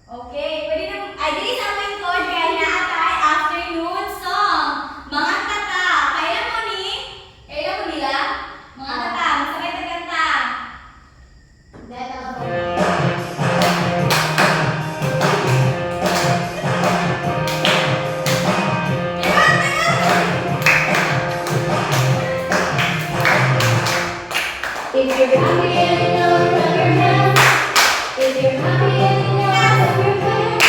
Okay, pwede na, ay, dili sa aming code kaya naatay afternoon song. Mga tata, kaya mo nila? Mga tata, masabay ka kanta. If you're happy and you know it, clap your hands. If you're happy and you know it, clap your hands.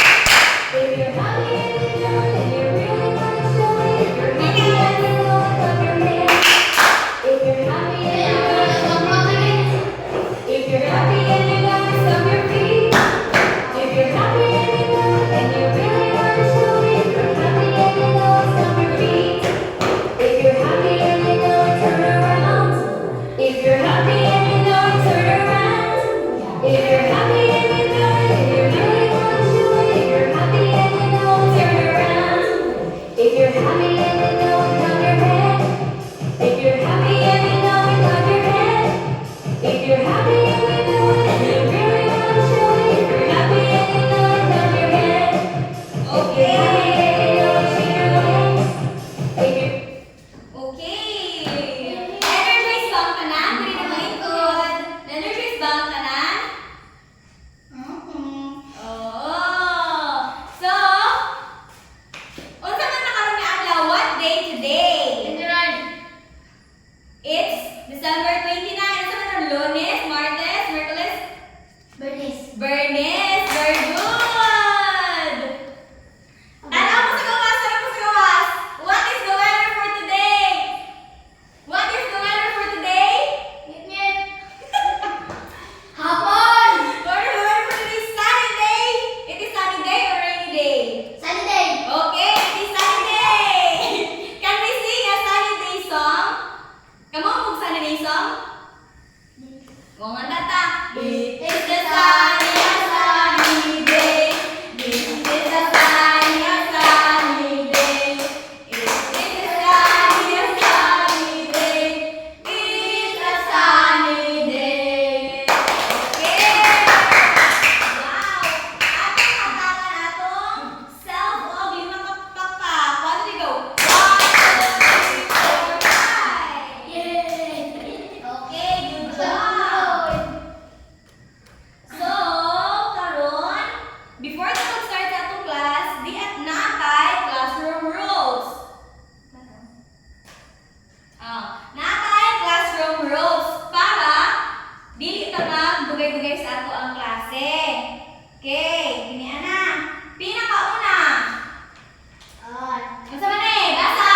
If you're happy and you know it, and you really want to show it. If you're happy and you know it, clap your hands. If you're happy and you know it, stomp your feet. If you're happy and you know it, stomp your feet. If you're happy and you know it, and you really want to show it. If you're happy and you know it, stomp your feet. If you're happy and you know it, turn around. If you're happy and you know it, turn around. If you're happy and you know it, and you really want to show it. If you're happy and you know it, turn around. If you're happy and you know it, clap your hands. If you're happy and you know it, clap your hands. If you're happy and you know it, and you really want to show it. If you're happy and you know it, clap your hands. Okay. If you're happy and you know it, shake your legs. If you're Okay. Energize ba ang tanan? Pwede na maikot. Energize ba ang tanan? Oh. So, unsa man nakaroon nga adlaw? What day today? It's December 29. Unsa man ang Lunes, Martes, Miyerkules? Bernes. Very good. Ano mo sa gawas? Ano mo sa gawas? What is the weather for today? What is the weather for today? hapon. What is the weather for today? Sunny day. It is sunny day or rainy day? Okay, it is sunny day. Can we sing a sunny day song? Kamu mo sunny day song? Mga tata. It is the sunny day. This is the sunny day. It is the sunny day. It is a sunny day. Okay. Wow. Atong katangan atong self-love. Lima ka pa. One, two, go. 1, 2, 3, 4, 5. Okay, good job. So, karon, before na mag-start sa atong class, di at natay classroom rules. Natay classroom rules para dili ta magdugay-dugay sa ato ang klase. Okay, kini ana. Pinakauna. Unsa man eh? Basa.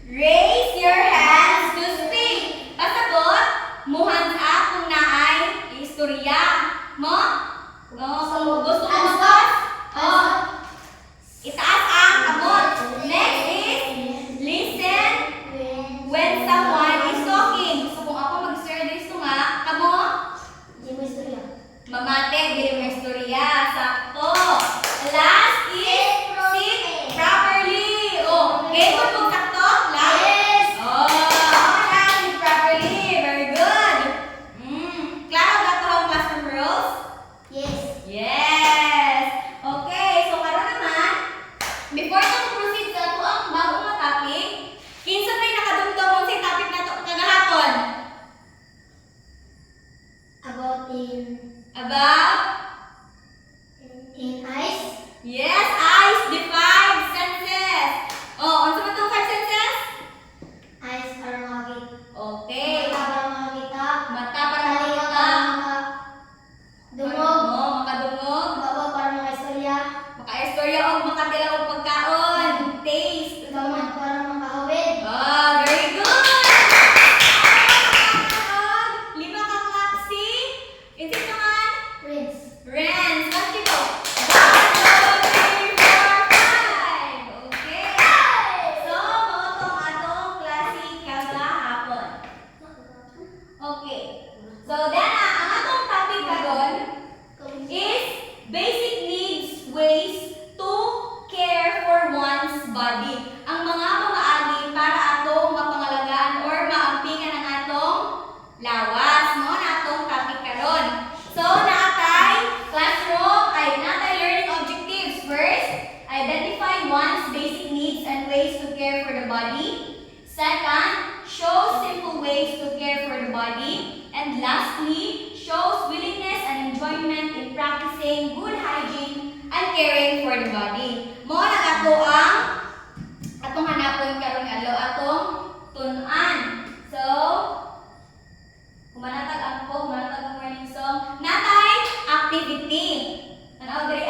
Raise your hands to speak. Pasagot, mo hands up kung naay istorya. Mo? Gusto mo mag-boss? Itaas ang kamot. Next is, listen when someone is talking. Gusto kong ako mag-share dito nga. Kamo? Mamate, dili mo istorya. Sakto. Last is, sit properly. Okay, kung sakto? Last? Sit properly. Very good. Klaro ba ito ang classroom rules? Yes! Okay, so karon naman, before na proceed sa ato ang bagong nga topic, kinsa may nakadumdum mo sa topic na to kagahapon? About? Yes, eyes, the 5 senses. Unsa man tong 5 senses? Okay. Mata para makita. Makadungog. Maka-istorya o makatila og pagkaon. Taste. Very good! Lima ka klapsi. Insist naman? caring for the body. Mo na ato ang atong hanapon karon nga adlaw atong tun-an. So, kumanatag ang morning song. Natay activity. Tanaw diri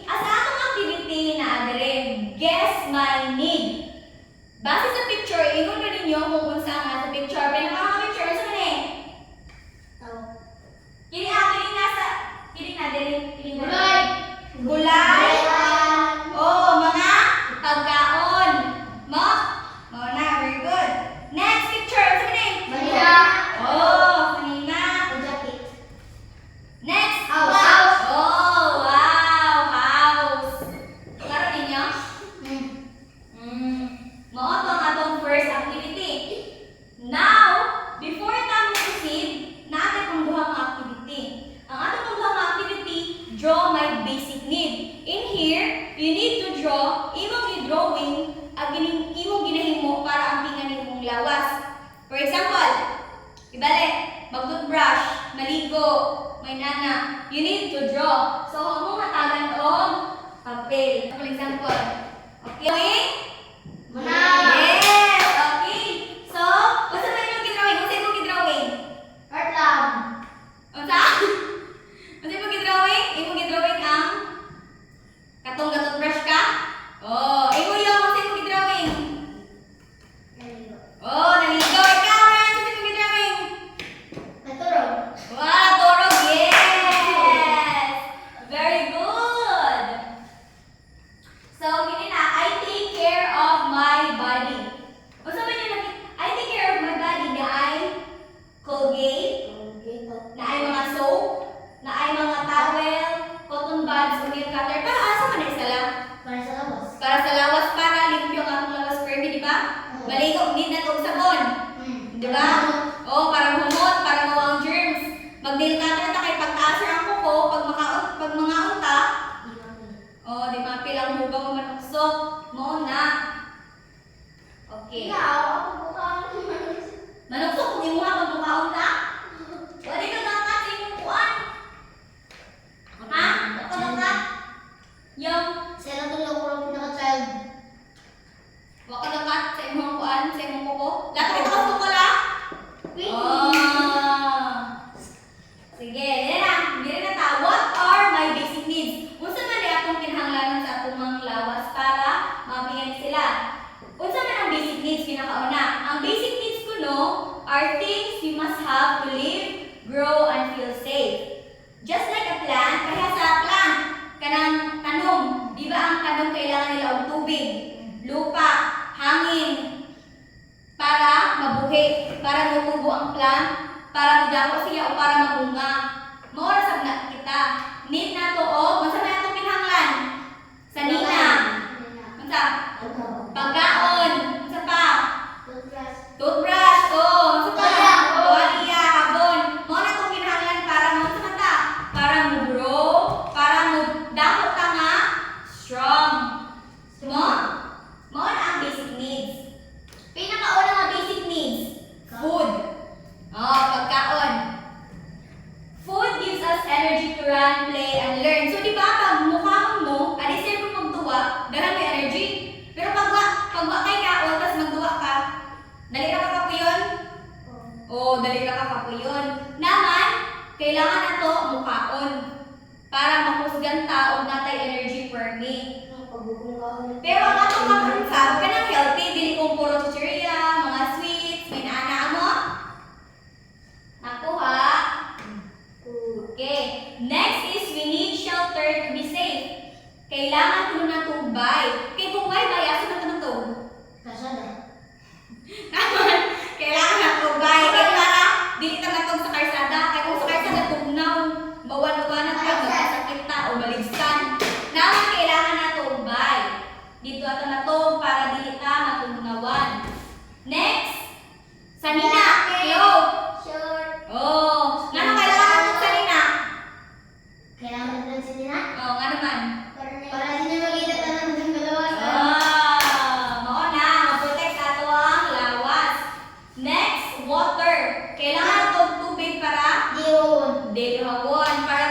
asa atong activity na adre? Guess my need. Base sa picture, ingon na ninyo kung unsa nga sa picture. Pero picture sa man eh. Kini na diri. Gulay. Oh, mga pagkaon. Mo na, very good. Next picture, sa man eh. Oh, kanina. Next. House. Oh, wow, house. Klaro ninyo? Mao to ang atong first activity. Now, before tayo proceed, natin ang duha nga activity. Ang atong duha nga activity, draw my basic need. In here, you need to draw imong i-drawing ang imong ginahimo para ang tingan nimong lawas. For example, ibalik, mag-toothbrush, maligo, may nana. You need to draw. So, among hatagan og papel. For example, okay? Yes! Okay! So, unsa man imong gidrawing? Unsa imong gidrawing? Unsa? Unsa imong gidrawing? Imong gidrawing ang katong toothbrush ka? Oh, imong yung unsa imong gidrawing? Oh, naligo. Ikaw, unsa imong gidrawing? Wow, turog. Yes! Very good! So, kini na, I take care of my body. Unsa man yung I take care of my body na ay Colgate, na ay mga soap, na ay mga towel, cotton buds, o nail cutter. Para asa man ay sala? Para sa lawas, para limpyo ang atong lawas permi, di ba? Baligo, hindi na itong sabon. Di ba? Oh, para humot, para mawang germs. Mag-nail cutter ta kay pagtaasar ang kuko, pag mga unta, oh, di ba? Pilang hubang manuksok, mo na. Okay. Manuksok kung imuha pag mukhaon ta? Wala ka dapat sa imong kuan. Ha? Wala ka dapat? Yung wala ka dapat sa imong kuan, sa imong kuko? Lato kita ka kuko la? Oh. Sige, dire na ta. What are my basic needs? Unsa man di atong kinahanglanon sa atong mga lawas para mabiyan sila? Unsa man ang basic needs pinakauna? Ang basic needs kuno are things we must have to live, grow, and feel safe. Just like a plant, kaya sa plant, kanang tanom, di ba ang tanom kailangan nila og tubig, lupa, hangin, para mabuhi, para matubo ang plant, para magdako siya o para mamunga. Mao ra sabna kita. Need nato og unsa man atong kinahanglan? Sanina. Unsa? Pagkaon. Unsa pa? Toothbrush. Oh, unsa pa? Tuwalya, habon. Mao na itong kinahanglan para mo unsa man ta? Para mo grow, para mo dako ta nga strong. Mo na ang basic needs. Pinakauna nga basic needs, food. Oh, pagkaon. Food gives us energy to run, play, and learn. So, di ba, pag mukhaon mo, adisir mo magduwa, dala may energy. Pero pag wa kay kaon, tas magduwa ka, dali ka kakapuyon? Oh, dali ka kakapuyon. Naman, kailangan na to mukhaon para makusgan ta og natay energy per me. Pero ang atong makansab, kanang healthy, dili kong puro chichirya, mga sweets, may naana mo. Nakuha. Okay. Next is we need shelter to be safe. Kailangan ko na tubay. Kay kung may bayaso na ito na ito. Naman, kailangan na tubay. Kaya para, dili ta na sa karsada. Kaya kung sa karsada, tugnaw, bawan-bawanan ka, magkasakit ta, o baligsan. Naman, kailangan na tubay. Dito ato na to para dili ta matugnawan. Next, sanina, cloth. Oh, ngano kailangan natin sanina? Oh, nga naman. Mao na, protect ato ang lawas. Next, water. Kailangan itong tubig para dili hawon para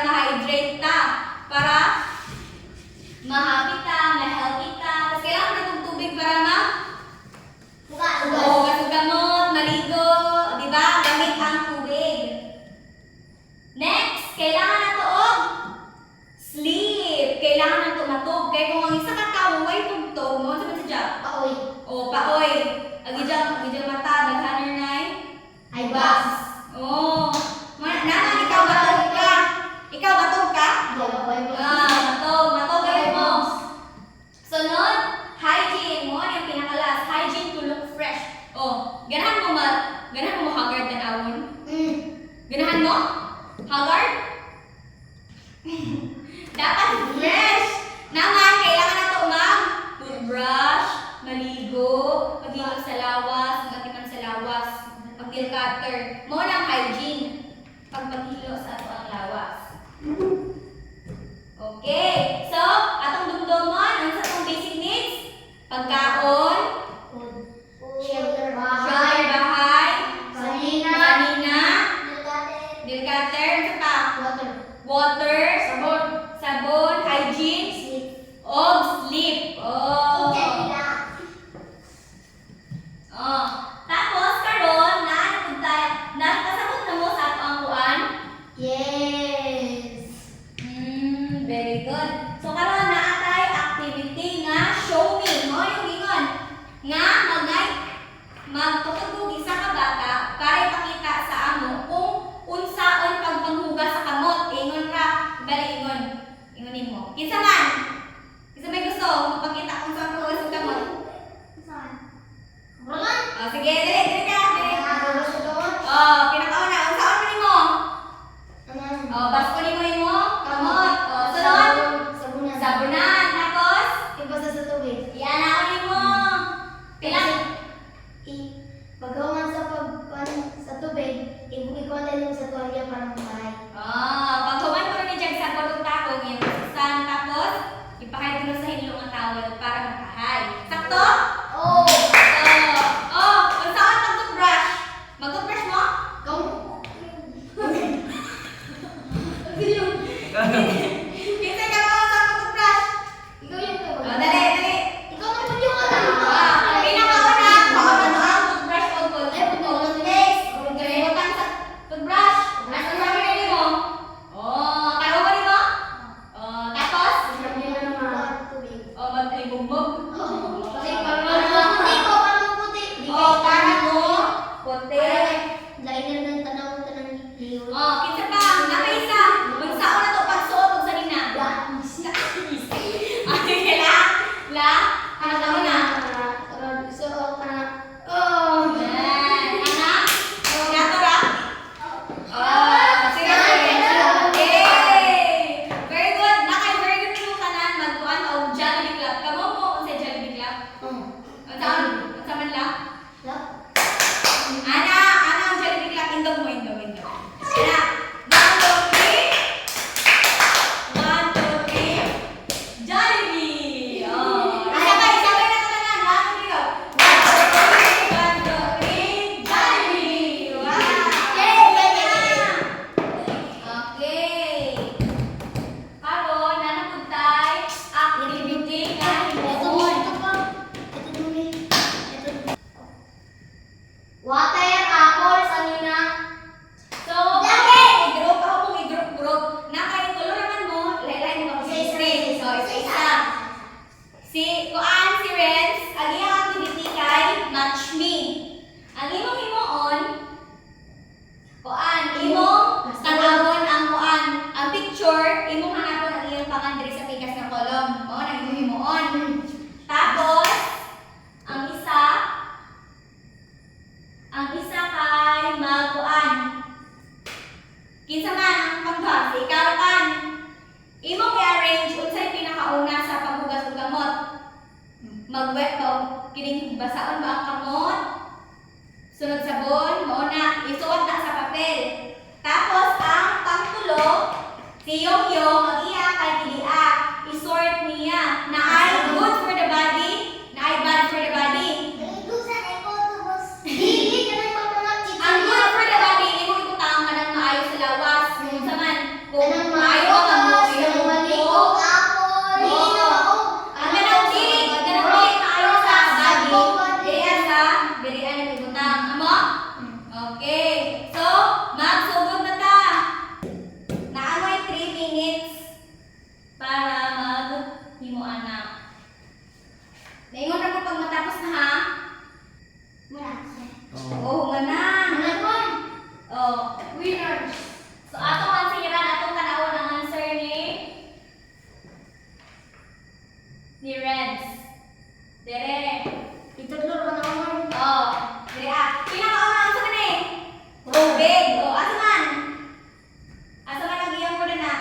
Dapat fresh. Naman, kailangan na ito mag-toothbrush, maligo, maghilot sa lawas, magatiman sa lawas, mag-nail cutter. Mo ng hygiene. Pag maghilo sa ato ang lawas. Okay. So, atong dumdomon, ang sa itong basic needs, pagkaon, Shelter shelter bahay, Salina. kanina, nail cutter, ano pa? Water, sabon, hygiene, og sleep. Oh. Oh. Tapos karon nakasabot na mo sa ato ang kuan. Yes. Very good. So karon naatay activity nga show me. Mo yung ingon nga magtutugog isa ka bata para ipakita sa amo kung unsaon pagpanghugas sa kamot. Ingon ra, bali ingon. Ingonin mo. Kinsa man? Kinsa may gusto magpakita kung saan paghugas sa kamot? Oh, sige, dili ka. Dili. Oh, pinakauna. Unsaon man nimo? Oh, basko nimo imo kamot. Oh, sunod. Sabunan. Tapos, iyan ako nimo. Pilang. Pagkawan sa tubig, ibukikuan din sa tuwalya para makahay. Paghuman mo rin dyan sa kulong takong yung susan. Tapos, ipakahit mo sa hinlo ng towel para makahay. Sakto? Oh! Kung saan mag-toothbrush? Mag-toothbrush mo? Kinsa ka ba sa mag-toothbrush? Ikaw yung Dali. Ikaw na po yung alam. Pinakauna, baka mo ang toothbrush o toothpaste. Kalimutan sa toothbrush. Nasa sabi mo? Taro ba nimo? Tapos? Mag-alibugbog. Para mo, puti. Kinsa pa? Nakaisa. Magsaon na to pagsuot og salina. Ay, la. Ano daw na? Yan. Anak? Natura? Sige. Yay! Very good. Very good yung kanan. Magkuhan o Jollibee Club. Kamo mo kung sa Jollibee Club? Unsa man lang? Ana ang Jollibee Club. Indog mo. Ana. 1, 2, 3. Jollibee! Sabay na ito na. 1, 2, 3. Jollibee! Wow! Okay. Karon nanapuntay activity nga himuon. Water, apple, salina. So, i-group ako kung i-group. Nakaitulo naman mo, lain-lain mo kasi screen. So, isa-isa. Si Renz, ang iyang activity kay Match Me. Ang imong himuon, imong tanawon ang picture, imong hanapon ang iyong pangandri sa pikas ng kolom. Ang imong himuon. Tapos, ang isa kay magkuan. Kinsa man ang panggas, ikaw kan. Imong i-arrange unsay pinakauna sa paghugas og kamot. Mag-wet ba kining basaon ba ang kamot? Sunod sabon, mauna isuot na sa papel. Tapos ang pangtulo, si Yong ang iya kay Kilia, isort niya na ay good for the body, na ay bad for the body. Ang good for the body, imong ikutang ka ng maayo sa lawas. Sa man, kung maayo ka mo, imong ang ganang dili maayo sa body. Diyan sa birian ng ikutang. Amo? Okay. So, magsugod na ta. Naamoy 3 minutes para mag-himuan na. Naingon na po pag matapos na ha. Manang. Winners. So, atong ansiran, atong tanawon ang answer ni Renz. Dere. Dere. Pinakauna ang sabi ni? Tubig. Asa man ang iyang ko na?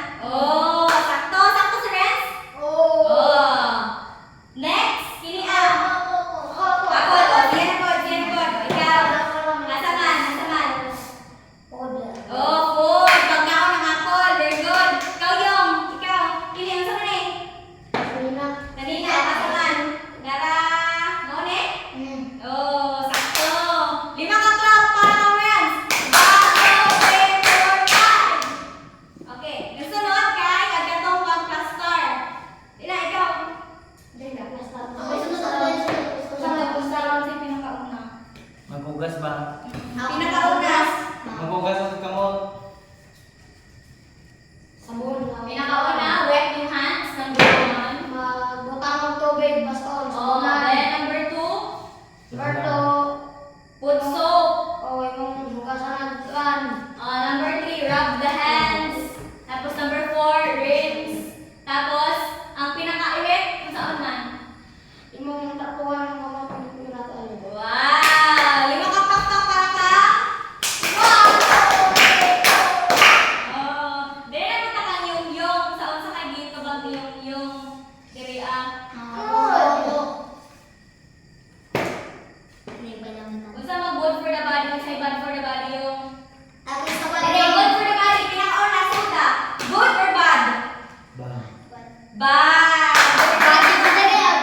Bad. Bad ko dali ah.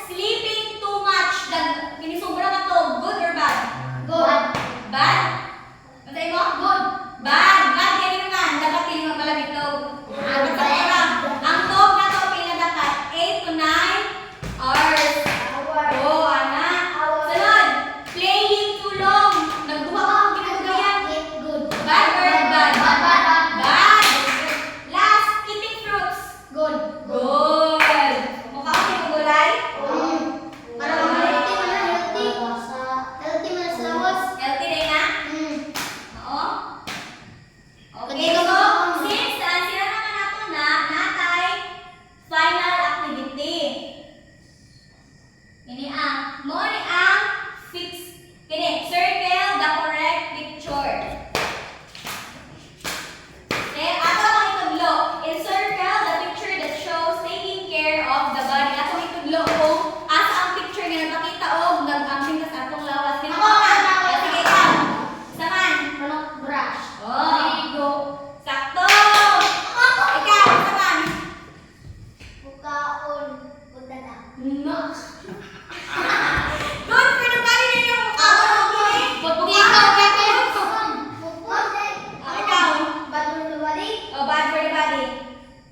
Sleeping too much. Kinisobra ka to. Good or bad? Good. Bad? Matay mo? Good. Bad. Bad kaya naman. Dapat pili mo pala dito. Dapat sa pera. Ang tog na to, pila dapat 8 to 9 hours. Oh, anak. Sunod. Playing too long. Nagbuha ka kung ginagayan. Good. Bad or bad? Bad. Last, eating fruits. Good. Good. Mukha ko yung gulay. Para healthy man na healthy. Healthy man sa lawas. Healthy rin na. Oo. Okay, Hindi ka so, makakama. since sila naman nato na natay final activity. Kini mo ni ang fix. Kini, circle the correct picture. Okay, ato ang itudlo. Encircle the picture that shows taking care of the body. Ato ang itudlo kung asa ang picture nga nagpakita o nag-amping sa atong lawas. Kini Ako, ako. sige ikaw. Saman. Manok brush. Oh. Ligo. Sakto! Ikaw, saman. Bukaon. Pagdada. No. Good for the body na yung mukha mo. Okay? Ikaw, Kevin. Ikaw. Bad for the body. Oh, bad for the body.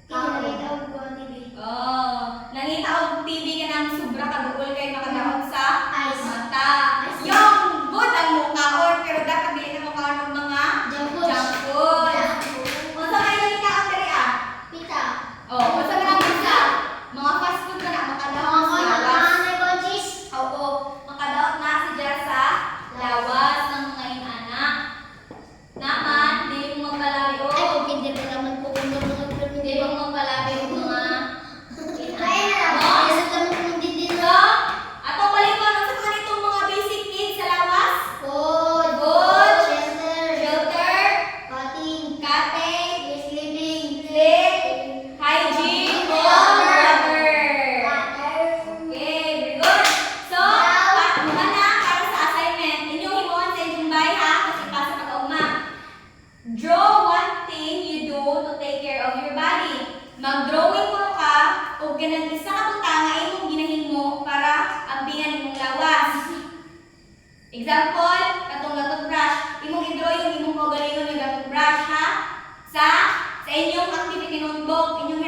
Ikaw ko TV. Oh, nangita og TV ka ng sobra kadukol kay makadaot sa Ice. mata. Yung good ang mukhaon pero dapat dili na mukhaon ng mga Junk food. junk food. Unsa may nangita og diri ah? Pita. Oh, unsa man ang pizza? Mga fast food ka na makadaot sa lawas. Oo, makadaot na si Jara sa lawas ng mga inanak. Naman, di mo magpalabi o. Di mo magpalabi o mga So, ato balik ko sa kanitong mga basic needs sa lawas. Shelter, cutting, sleep, hygiene, o water. Okay, very good. So, muna na para sa assignment. Inyong himuon sa inyong bahay ha, kasi pasa pag-auma. Draw one thing you do to take care of your body. Mag-drawing ko ka o ganang isa ka butang nga imong ginahimo para ambingan imong lawas. Example, katong gatong brush. Imong i-draw yung imong kaugalingon ng gatong brush ha. Sa inyong activity notebook, inyong